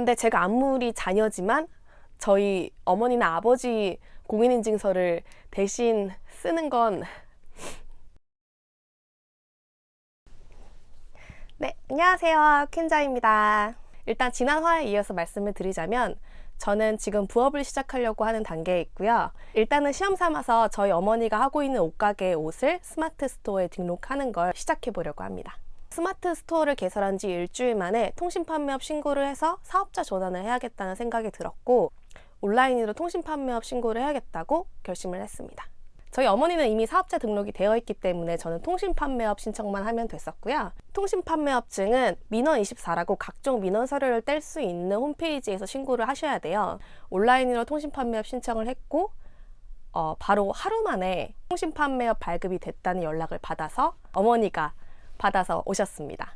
근데 제가 아무리 자녀지만 저희 어머니나 아버지 공인인증서를 대신 쓰는 건 네, 안녕하세요. 퀸자입니다. 일단 지난 화에 이어서 말씀을 드리자면 저는 지금 부업을 시작하려고 하는 단계에 있고요. 일단은 시험 삼아서 저희 어머니가 하고 있는 옷가게의 옷을 스마트 스토어에 등록하는 걸 시작해 보려고 합니다. 스마트 스토어를 개설한 지 일주일 만에 통신 판매업 신고를 해서 사업자 전환을 해야겠다는 생각이 들었고, 온라인으로 통신 판매업 신고를 해야겠다고 결심을 했습니다. 저희 어머니는 이미 사업자 등록이 되어 있기 때문에 저는 통신 판매업 신청만 하면 됐었고요. 통신 판매업증은 민원24라고 각종 민원 서류를 뗄 수 있는 홈페이지에서 신고를 하셔야 돼요. 온라인으로 통신 판매업 신청을 했고 바로 하루 만에 통신 판매업 발급이 됐다는 연락을 받아서 어머니가 받아서 오셨습니다.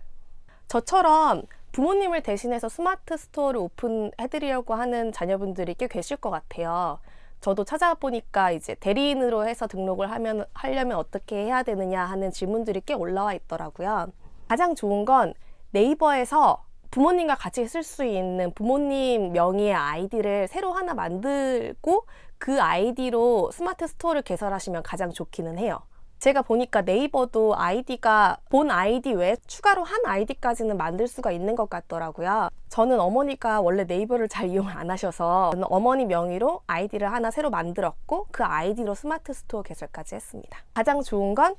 저처럼 부모님을 대신해서 스마트 스토어를 오픈해드리려고 하는 자녀분들이 꽤 계실 것 같아요. 저도 찾아보니까 이제 대리인으로 해서 등록을 하려면 어떻게 해야 되느냐 하는 질문들이 꽤 올라와 있더라고요. 가장 좋은 건 네이버에서 부모님과 같이 쓸 수 있는 부모님 명의의 아이디를 새로 하나 만들고 그 아이디로 스마트 스토어를 개설하시면 가장 좋기는 해요. 제가 보니까 네이버도 아이디가 본 아이디 외에 추가로 한 아이디까지는 만들 수가 있는 것 같더라고요. 저는 어머니가 원래 네이버를 잘 이용을 안 하셔서 저는 어머니 명의로 아이디를 하나 새로 만들었고 그 아이디로 스마트 스토어 개설까지 했습니다. 가장 좋은 건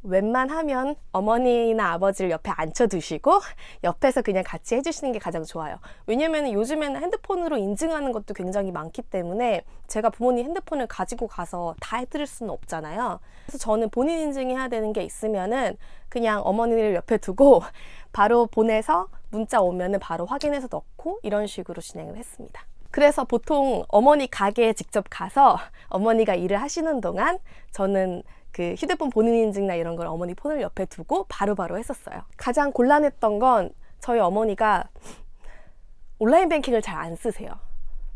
웬만하면 어머니나 아버지를 옆에 앉혀두시고 옆에서 그냥 같이 해주시는 게 가장 좋아요. 왜냐면 요즘에는 핸드폰으로 인증하는 것도 굉장히 많기 때문에 제가 부모님 핸드폰을 가지고 가서 다 해드릴 수는 없잖아요. 그래서 저는 본인 인증해야 되는 게 있으면은 그냥 어머니를 옆에 두고 바로 보내서 문자 오면은 바로 확인해서 넣고 이런 식으로 진행을 했습니다. 그래서 보통 어머니 가게에 직접 가서 어머니가 일을 하시는 동안 저는 그 휴대폰 본인 인증이나 이런 걸 어머니 폰을 옆에 두고 바로바로 했었어요. 가장 곤란했던 건 저희 어머니가 온라인 뱅킹을 잘 안 쓰세요.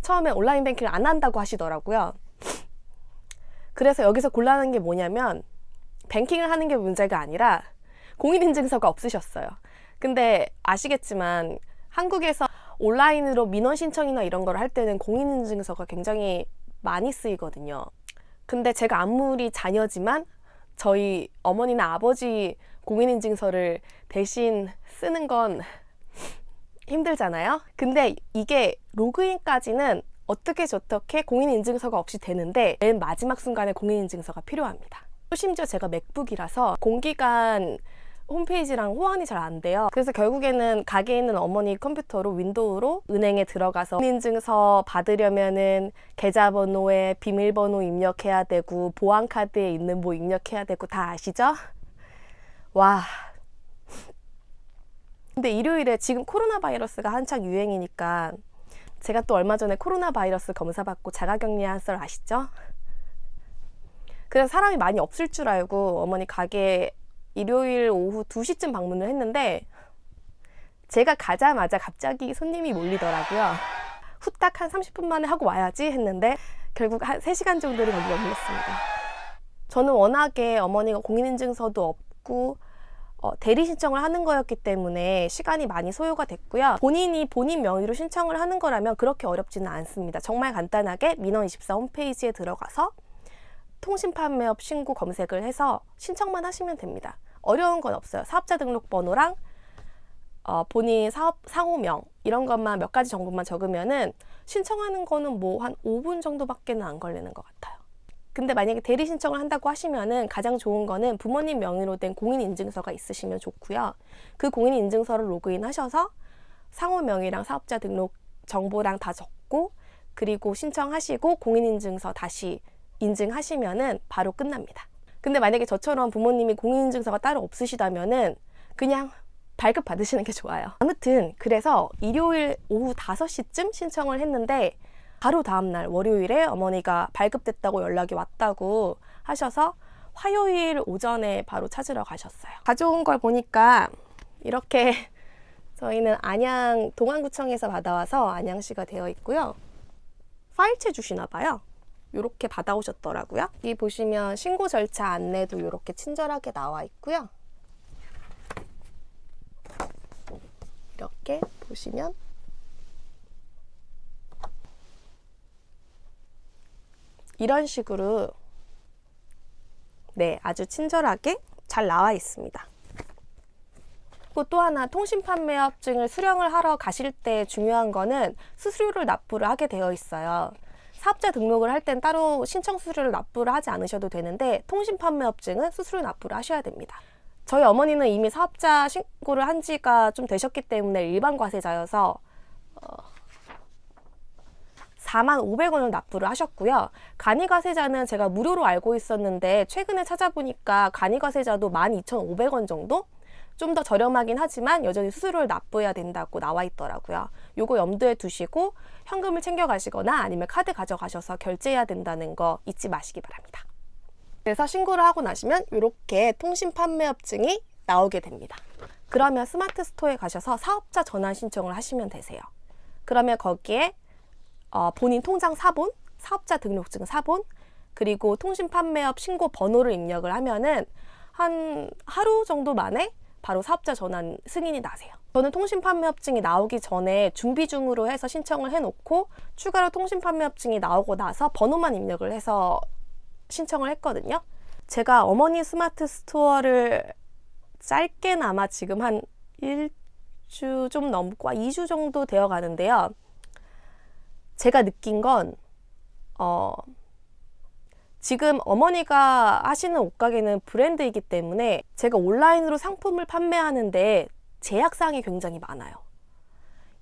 처음에 온라인 뱅킹을 안 한다고 하시더라고요. 그래서 여기서 곤란한 게 뭐냐면 뱅킹을 하는 게 문제가 아니라 공인인증서가 없으셨어요. 근데 아시겠지만 한국에서 온라인으로 민원 신청이나 이런 걸 할 때는 공인인증서가 굉장히 많이 쓰이거든요. 근데 제가 아무리 자녀지만 저희 어머니나 아버지 공인인증서를 대신 쓰는 건 힘들잖아요. 근데 이게 로그인까지는 어떻게 저렇게 공인인증서가 없이 되는데 맨 마지막 순간에 공인인증서가 필요합니다. 심지어 제가 맥북이라서 공기관 홈페이지랑 호환이 잘 안 돼요. 그래서 결국에는 가게에 있는 어머니 컴퓨터로 윈도우로 은행에 들어가서 공인인증서 받으려면은 계좌번호에 비밀번호 입력해야 되고 보안카드에 있는 뭐 입력해야 되고 다 아시죠? 와. 근데 일요일에 지금 코로나 바이러스가 한창 유행이니까 제가 또 얼마 전에 코로나 바이러스 검사받고 자가격리한 썰 아시죠? 그래서 사람이 많이 없을 줄 알고 어머니 가게에 일요일 오후 2시쯤 방문을 했는데 제가 가자마자 갑자기 손님이 몰리더라고요. 후딱 한 30분 만에 하고 와야지 했는데 결국 한 3시간 정도를 거기 머물렀습니다. 저는 워낙에 어머니가 공인인증서도 없고 대리 신청을 하는 거였기 때문에 시간이 많이 소요가 됐고요. 본인이 본인 명의로 신청을 하는 거라면 그렇게 어렵지는 않습니다. 정말 간단하게 민원24 홈페이지에 들어가서 통신 판매업 신고 검색을 해서 신청만 하시면 됩니다. 어려운 건 없어요. 사업자 등록번호랑 본인 사업 상호명 이런 것만 몇 가지 정보만 적으면은 신청하는 거는 뭐 한 5분 정도밖에는 안 걸리는 것 같아요. 근데 만약에 대리 신청을 한다고 하시면은 가장 좋은 거는 부모님 명의로 된 공인인증서가 있으시면 좋고요. 그 공인인증서를 로그인 하셔서 상호명이랑 사업자 등록 정보랑 다 적고 그리고 신청하시고 공인인증서 다시 인증하시면은 바로 끝납니다. 근데 만약에 저처럼 부모님이 공인인증서가 따로 없으시다면은 그냥 발급 받으시는 게 좋아요. 아무튼 그래서 일요일 오후 5시쯤 신청을 했는데 바로 다음날 월요일에 어머니가 발급됐다고 연락이 왔다고 하셔서 화요일 오전에 바로 찾으러 가셨어요. 가져온 걸 보니까 이렇게 저희는 안양 동안구청에서 받아와서 안양시가 되어 있고요. 파일채 주시나 봐요. 이렇게 받아오셨더라고요. 여기 보시면 신고 절차 안내도 이렇게 친절하게 나와 있고요. 이렇게 보시면 이런 식으로 네, 아주 친절하게 잘 나와 있습니다. 그리고 또 하나, 통신판매업증을 수령을 하러 가실 때 중요한 거는 수수료를 납부를 하게 되어 있어요. 사업자 등록을 할 땐 따로 신청 수수료를 납부를 하지 않으셔도 되는데 통신판매업증은 수수료 납부를 하셔야 됩니다. 저희 어머니는 이미 사업자 신고를 한 지가 좀 되셨기 때문에 일반 과세자여서 45,000원을 납부를 하셨고요. 간이과세자는 제가 무료로 알고 있었는데 최근에 찾아보니까 간이과세자도 12,500원 정도? 좀 더 저렴하긴 하지만 여전히 수수료를 납부해야 된다고 나와 있더라고요. 요거 염두에 두시고 현금을 챙겨 가시거나 아니면 카드 가져가셔서 결제해야 된다는 거 잊지 마시기 바랍니다. 그래서 신고를 하고 나시면 이렇게 통신판매업증이 나오게 됩니다. 그러면 스마트 스토어에 가셔서 사업자 전환 신청을 하시면 되세요. 그러면 거기에 본인 통장 사본, 사업자 등록증 사본, 그리고 통신판매업 신고 번호를 입력을 하면은 한 하루 정도 만에 바로 사업자 전환 승인이 나세요. 저는 통신판매업증이 나오기 전에 준비 중으로 해서 신청을 해놓고 추가로 통신판매업증이 나오고 나서 번호만 입력을 해서 신청을 했거든요. 제가 어머니 스마트 스토어를 짧게나마 지금 한 1주 좀 넘고 2주 정도 되어 가는데요. 제가 느낀 건 지금 어머니가 하시는 옷가게는 브랜드이기 때문에 제가 온라인으로 상품을 판매하는데 제약사항이 굉장히 많아요.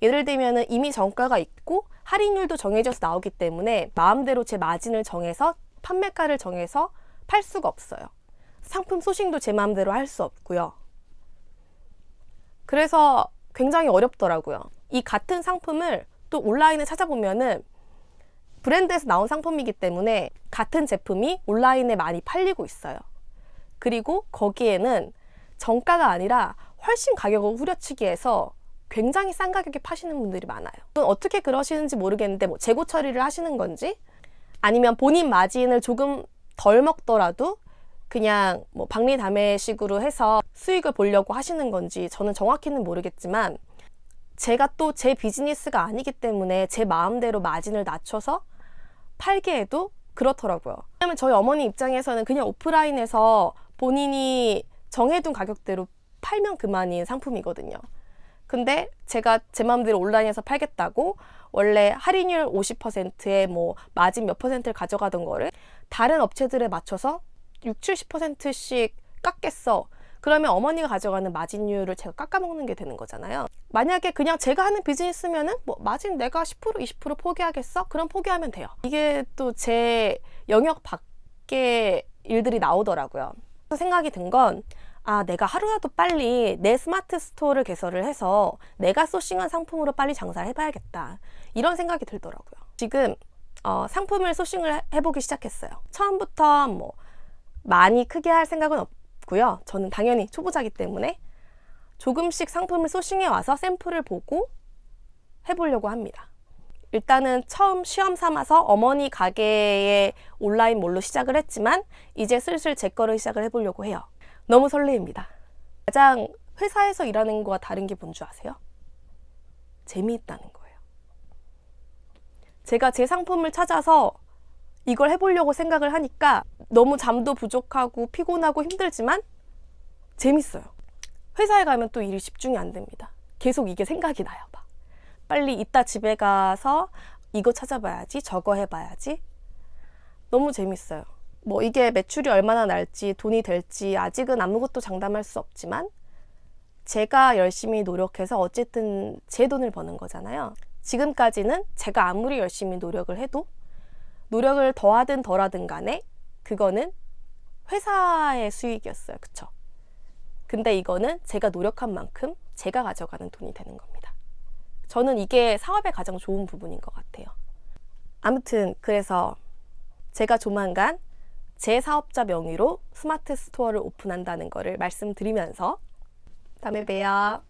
예를 들면 이미 정가가 있고 할인율도 정해져서 나오기 때문에 마음대로 제 마진을 정해서 판매가를 정해서 팔 수가 없어요. 상품 소싱도 제 마음대로 할 수 없고요. 그래서 굉장히 어렵더라고요. 이 같은 상품을 또 온라인에 찾아보면은 브랜드에서 나온 상품이기 때문에 같은 제품이 온라인에 많이 팔리고 있어요. 그리고 거기에는 정가가 아니라 훨씬 가격을 후려치기 해서 굉장히 싼 가격에 파시는 분들이 많아요. 어떻게 그러시는지 모르겠는데 뭐 재고 처리를 하시는 건지 아니면 본인 마진을 조금 덜 먹더라도 그냥 뭐 박리담회식으로 해서 수익을 보려고 하시는 건지 저는 정확히는 모르겠지만 제가 또 제 비즈니스가 아니기 때문에 제 마음대로 마진을 낮춰서 팔게 해도 그렇더라고요. 왜냐면 저희 어머니 입장에서는 그냥 오프라인에서 본인이 정해둔 가격대로 팔면 그만인 상품이거든요. 근데 제가 제 마음대로 온라인에서 팔겠다고 원래 할인율 50%에 뭐 마진 몇 %를 가져가던 거를 다른 업체들에 맞춰서 60-70%씩 깎겠어. 그러면 어머니가 가져가는 마진율을 제가 깎아먹는 게 되는 거잖아요. 만약에 그냥 제가 하는 비즈니스면은 뭐 마진 내가 10% 20% 포기하겠어? 그럼 포기하면 돼요. 이게 또 제 영역 밖의 일들이 나오더라고요. 그래서 생각이 든 건 내가 하루라도 빨리 내 스마트 스토어를 개설을 해서 내가 소싱한 상품으로 빨리 장사를 해봐야겠다. 이런 생각이 들더라고요. 지금 상품을 소싱을 해보기 시작했어요. 처음부터 뭐 많이 크게 할 생각은 없고요. 저는 당연히 초보자이기 때문에 조금씩 상품을 소싱해 와서 샘플을 보고 해보려고 합니다. 일단은 처음 시험 삼아서 어머니 가게의 온라인 몰로 시작을 했지만 이제 슬슬 제 거를 시작을 해보려고 해요. 너무 설레입니다. 가장 회사에서 일하는 거와 다른 게 뭔 줄 아세요? 재미있다는 거예요. 제가 제 상품을 찾아서 이걸 해보려고 생각을 하니까 너무 잠도 부족하고 피곤하고 힘들지만 재밌어요. 회사에 가면 또 일이 집중이 안 됩니다. 계속 이게 생각이 나요. 막. 빨리 이따 집에 가서 이거 찾아봐야지, 저거 해봐야지. 너무 재밌어요. 뭐 이게 매출이 얼마나 날지, 돈이 될지 아직은 아무것도 장담할 수 없지만 제가 열심히 노력해서 어쨌든 제 돈을 버는 거잖아요. 지금까지는 제가 아무리 열심히 노력을 해도 노력을 더하든 덜하든 간에 그거는 회사의 수익이었어요. 그쵸? 근데 이거는 제가 노력한 만큼 제가 가져가는 돈이 되는 겁니다. 저는 이게 사업의 가장 좋은 부분인 것 같아요. 아무튼 그래서 제가 조만간 제 사업자 명의로 스마트 스토어를 오픈한다는 거를 말씀드리면서 다음에 봬요.